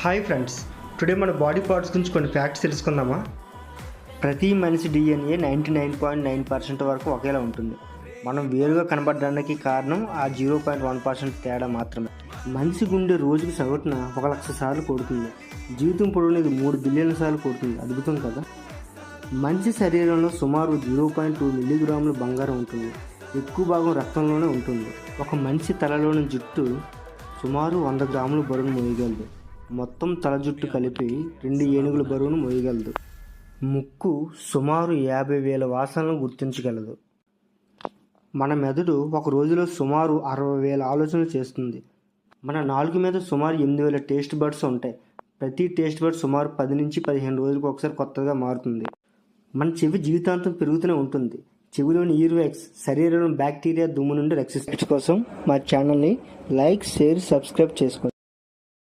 Hi friends, today మన body parts గురించి కొన్ని ఫ్యాక్ట్స్ తెలుసుకుందామా. ప్రతి మనిషి DNA 99.9% వరకు ఒకేలా ఉంటుంది. మనం వేరుగా కనబడడానికి కారణం ఆ 0.1% తేడా మాత్రమే. మనిషి గుండె రోజుకు సగటున 1,00,000 సార్లు కొడుతుంది. జీవితం పొడవునేది 3 బిలియన్ల సార్లు కొడుతుంది. అద్భుతం కదా. మనిషి శరీరంలో సుమారు 0.2 మిల్లీగ్రాముల బంగారం ఉంటుంది. ఎక్కువ భాగం రక్తంలోనే ఉంటుంది. ఒక మనిషి తలలోని జుట్టు సుమారు 100 గ్రాముల బరువును మోయగలదు. మొత్తం తల జుట్టు కలిపి 2 ఏనుగుల బరువును మోయగలదు. ముక్కు సుమారు 50,000 వాసనలను గుర్తించగలదు. మన మెదడు ఒక రోజులో సుమారు 60,000 ఆలోచనలు చేస్తుంది. మన నాలుగు మీద సుమారు 8,000 టేస్ట్ బడ్స్ ఉంటాయి. ప్రతి టేస్ట్ బడ్ సుమారు 10 నుంచి 15 రోజులకు ఒకసారి కొత్తగా మారుతుంది. మన చెవి జీవితాంతం పెరుగుతూనే ఉంటుంది. చెవిలోని ఇయర్ వ్యాక్స్ శరీరంలో బ్యాక్టీరియా దుమ్ము నుండి రక్షించడం కోసం మా ఛానల్ని లైక్, షేర్, సబ్స్క్రైబ్ చేసుకోండి.